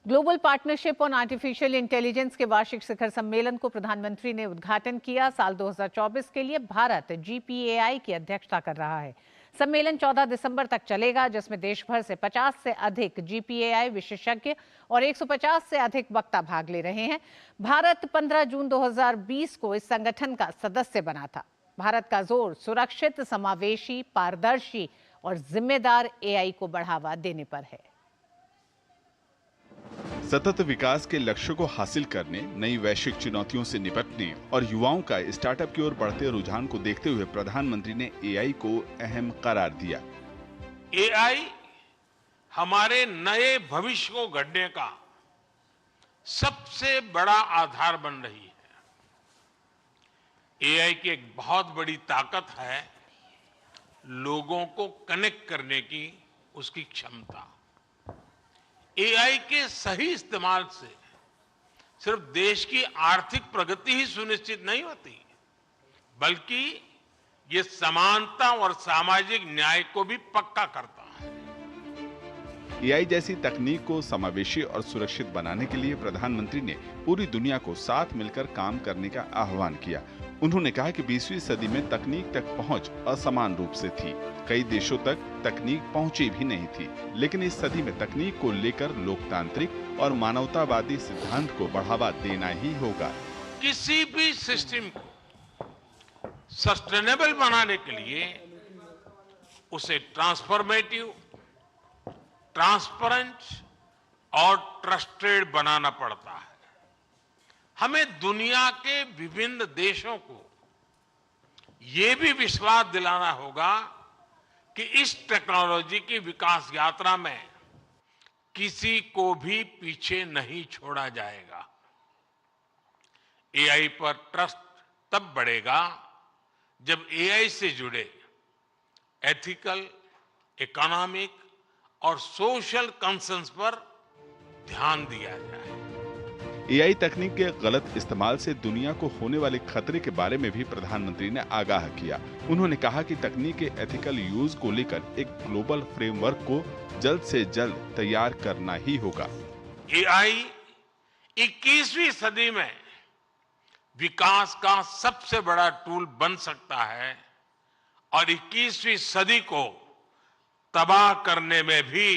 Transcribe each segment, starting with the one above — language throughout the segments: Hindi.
Global partnership on artificial intelligence के वार्षिक शिखर सम्मेलन को प्रधानमंत्री ने उद्घाटन किया। साल 2024 के लिए भारत GPAI की अध्यक्षता कर रहा है। सम्मेलन 14 दिसंबर तक चलेगा, जिसमें देश भर से 50 से अधिक GPAI विशेषज्ञ और 150 से अधिक वक्ता भाग ले रहे हैं। भारत 15 जून 2020 को इस संगठन का सदस्य बना था। भारत का जोर सुरक्षित, समावेशी, पारदर्शी और जिम्मेदार AI को बढ़ावा देने पर है। सतत विकास के लक्ष्य को हासिल करने, नई वैश्विक चुनौतियों से निपटने और युवाओं का स्टार्टअप की ओर बढ़ते रुझान को देखते हुए प्रधानमंत्री ने AI को अहम करार दिया। AI हमारे नए भविष्य को गढ़ने का सबसे बड़ा आधार बन रही है। AI की एक बहुत बड़ी ताकत है लोगों को कनेक्ट करने की उसकी क्षमता। AI के सही इस्तेमाल से सिर्फ देश की आर्थिक प्रगति ही सुनिश्चित नहीं होती, बल्कि ये समानता और सामाजिक न्याय को भी पक्का करता है। AI जैसी तकनीक को समावेशी और सुरक्षित बनाने के लिए प्रधानमंत्री ने पूरी दुनिया को साथ मिलकर काम करने का आह्वान किया। उन्होंने कहा कि 20वीं सदी में तकनीक तक पहुंच असमान रूप से थी। कई देशों तक तकनीक पहुंची भी नहीं थी, लेकिन इस सदी में तकनीक को लेकर लोकतांत्रिक और मानवतावादी सिद्धांत को बढ़ावा देना ही होगा। किसी भी सिस्टम को सस्टेनेबल बनाने के लिए उसे ट्रांसफॉर्मेटिव, ट्रांसपेरेंट और ट्रस्टेड बनाना पड़ता है। हमें दुनिया के विभिन्न देशों को ये भी विश्वास दिलाना होगा कि इस टेक्नोलॉजी की विकास यात्रा में किसी को भी पीछे नहीं छोड़ा जाएगा। AI पर ट्रस्ट तब बढ़ेगा जब AI से जुड़े एथिकल, इकोनॉमिक और सोशल कंसर्न्स पर ध्यान दिया जाए। AI तकनीक के गलत इस्तेमाल से दुनिया को होने वाले खतरे के बारे में भी प्रधानमंत्री ने आगाह किया। उन्होंने कहा कि तकनीक के एथिकल यूज को लेकर एक ग्लोबल फ्रेमवर्क को जल्द से जल्द तैयार करना ही होगा। AI 21वीं सदी में विकास का सबसे बड़ा टूल बन सकता है और 21वीं सदी को तबाह करने में भी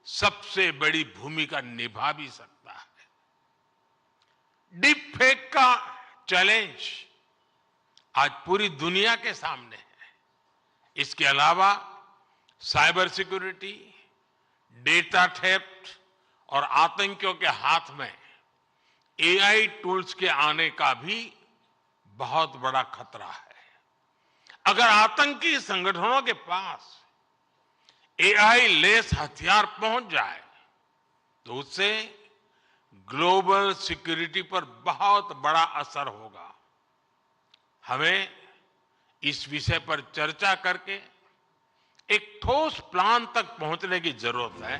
सबसे बड़ी भूमिका निभा भी सकता है। डीप फेक का चैलेंज आज पूरी दुनिया के सामने है। इसके अलावा साइबर सिक्योरिटी, डेटा थेफ्ट और आतंकियों के हाथ में AI टूल्स के आने का भी बहुत बड़ा खतरा है। अगर आतंकी संगठनों के पास AI लेस हथियार पहुंच जाए तो उससे ग्लोबल सिक्योरिटी पर बहुत बड़ा असर होगा। हमें इस विषय पर चर्चा करके एक ठोस प्लान तक पहुंचने की जरूरत है।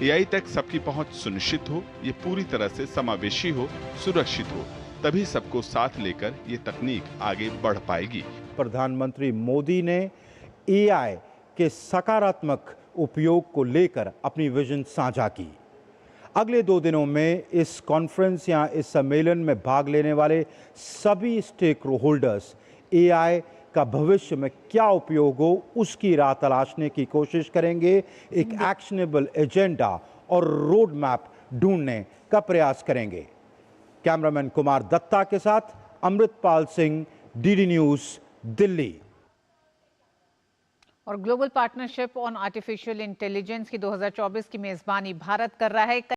AI तक सबकी पहुंच सुनिश्चित हो, ये पूरी तरह से समावेशी हो, सुरक्षित हो, तभी सबको साथ लेकर ये तकनीक आगे बढ़ पाएगी। प्रधानमंत्री मोदी ने AI के सकारात्मक उपयोग को लेकर अपनी विजन साझा की। अगले 2 दिनों में इस कॉन्फ्रेंस या इस सम्मेलन में भाग लेने वाले सभी स्टेक होल्डर्स AI का भविष्य में क्या उपयोग हो उसकी राह तलाशने की कोशिश करेंगे। एक एक्शनेबल एजेंडा और रोड मैप ढूंढने का प्रयास करेंगे। कैमरामैन कुमार दत्ता के साथ अमृतपाल सिंह, DD न्यूज़, दिल्ली। और global partnership on artificial intelligence की 2024 की मेजबानी भारत कर रहा है।